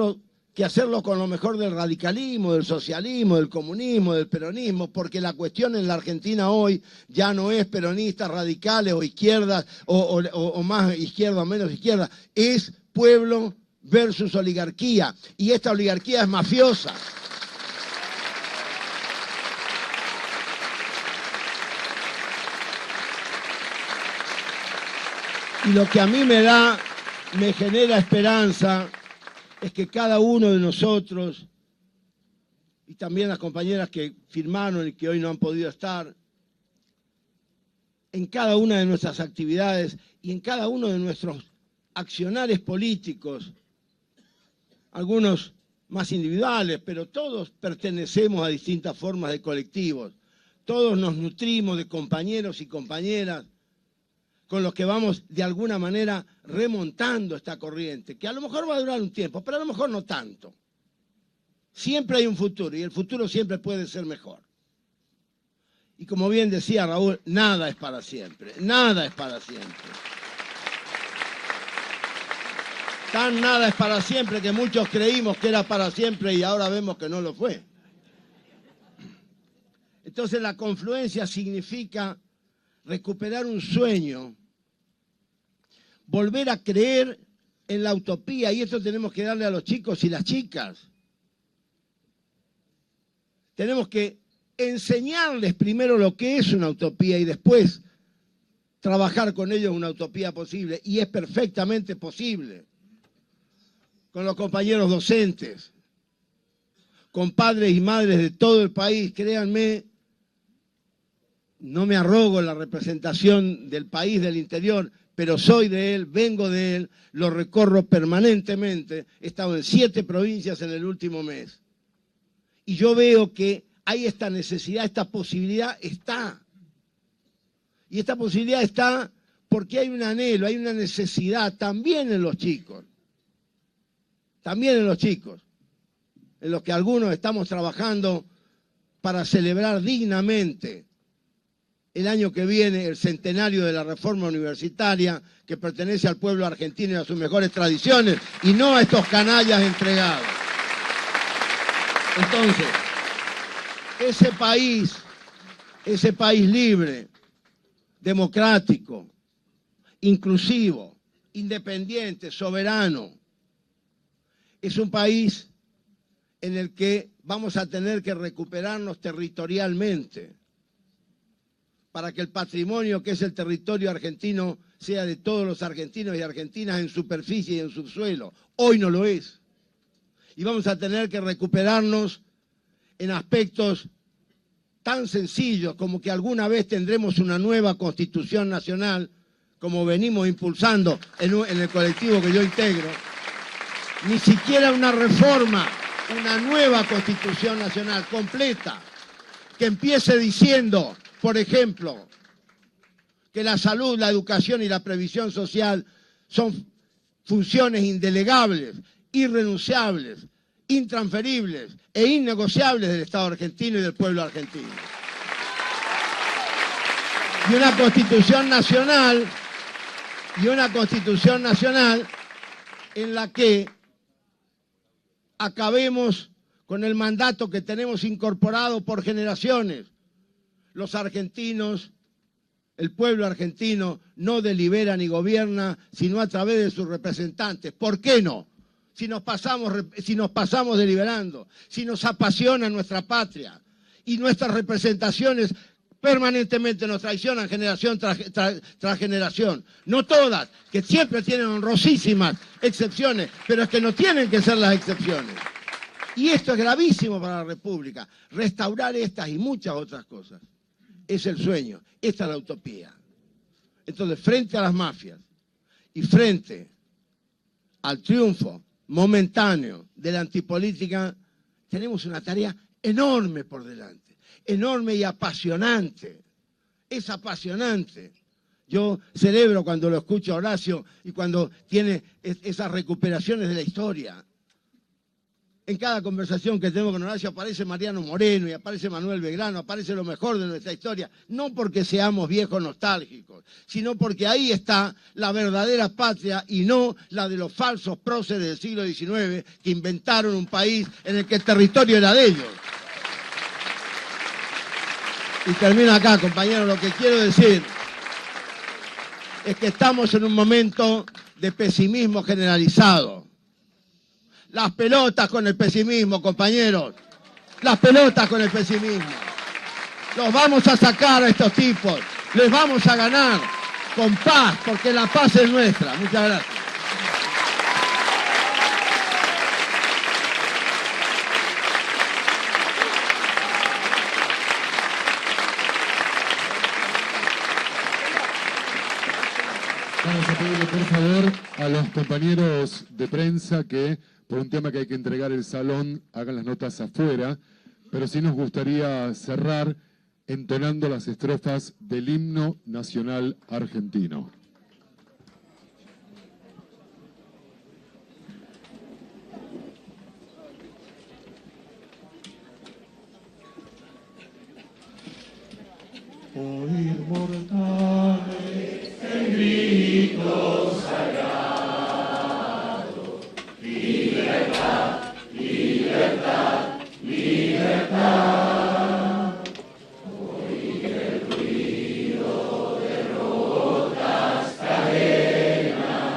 que hacerlo con lo mejor del radicalismo, del socialismo, del comunismo, del peronismo, porque la cuestión en la Argentina hoy ya no es peronistas radicales o izquierdas, o más izquierda o menos izquierda, es pueblo versus oligarquía, y esta oligarquía es mafiosa. Y lo que a mí me genera esperanza es que cada uno de nosotros, y también las compañeras que firmaron y que hoy no han podido estar, en cada una de nuestras actividades y en cada uno de nuestros accionares políticos, algunos más individuales, pero todos pertenecemos a distintas formas de colectivos. Todos nos nutrimos de compañeros y compañeras con los que vamos de alguna manera remontando esta corriente, que a lo mejor va a durar un tiempo, pero a lo mejor no tanto. Siempre hay un futuro y el futuro siempre puede ser mejor. Y como bien decía Raúl, nada es para siempre, nada es para siempre. Tan nada es para siempre que muchos creímos que era para siempre y ahora vemos que no lo fue. Entonces la confluencia significa recuperar un sueño, volver a creer en la utopía, y esto tenemos que darle a los chicos y las chicas. Tenemos que enseñarles primero lo que es una utopía y después trabajar con ellos una utopía posible, y es perfectamente posible. Con los compañeros docentes, con padres y madres de todo el país, créanme, no me arrogo la representación del país, del interior, pero soy de él, vengo de él, lo recorro permanentemente, he estado en 7 provincias en el último mes. Y yo veo que hay esta necesidad, esta posibilidad está. Y esta posibilidad está porque hay un anhelo, hay una necesidad también en los chicos. También en los chicos, en los que algunos estamos trabajando para celebrar dignamente el año que viene el centenario de la reforma universitaria, que pertenece al pueblo argentino y a sus mejores tradiciones, y no a estos canallas entregados. Entonces, ese país libre, democrático, inclusivo, independiente, soberano, es un país en el que vamos a tener que recuperarnos territorialmente para que el patrimonio que es el territorio argentino sea de todos los argentinos y argentinas en superficie y en subsuelo. Hoy no lo es. Y vamos a tener que recuperarnos en aspectos tan sencillos como que alguna vez tendremos una nueva Constitución Nacional, como venimos impulsando en el colectivo que yo integro. Ni siquiera una reforma, una nueva Constitución Nacional completa, que empiece diciendo, por ejemplo, que la salud, la educación y la previsión social son funciones indelegables, irrenunciables, intransferibles e innegociables del Estado argentino y del pueblo argentino. Y una Constitución Nacional, en la que acabemos con el mandato que tenemos incorporado por generaciones. Los argentinos, el pueblo argentino, no delibera ni gobierna, sino a través de sus representantes. ¿Por qué no? Si nos pasamos deliberando, si nos apasiona nuestra patria y nuestras representaciones permanentemente nos traicionan generación tras generación. No todas, que siempre tienen honrosísimas excepciones, pero es que no tienen que ser las excepciones. Y esto es gravísimo para la República. Restaurar estas y muchas otras cosas es el sueño, esta es la utopía. Entonces, frente a las mafias y frente al triunfo momentáneo de la antipolítica, tenemos una tarea enorme por delante. Enorme y apasionante. Es apasionante. Yo celebro cuando lo escucho a Horacio y cuando tiene esas recuperaciones de la historia. En cada conversación que tengo con Horacio aparece Mariano Moreno y aparece Manuel Belgrano, aparece lo mejor de nuestra historia. No porque seamos viejos nostálgicos, sino porque ahí está la verdadera patria y no la de los falsos próceres del siglo XIX que inventaron un país en el que el territorio era de ellos. Y termino acá, compañeros. Lo que quiero decir es que estamos en un momento de pesimismo generalizado. Las pelotas con el pesimismo, compañeros. Las pelotas con el pesimismo. Los vamos a sacar a estos tipos. Les vamos a ganar con paz, porque la paz es nuestra. Muchas gracias. Vamos a pedirle, por favor, a los compañeros de prensa que, por un tema que hay que entregar el salón, hagan las notas afuera, pero sí nos gustaría cerrar entonando las estrofas del himno nacional argentino. Oír mortales el grito sagrado, libertad, libertad, libertad. Oír el ruido de rotas cadenas,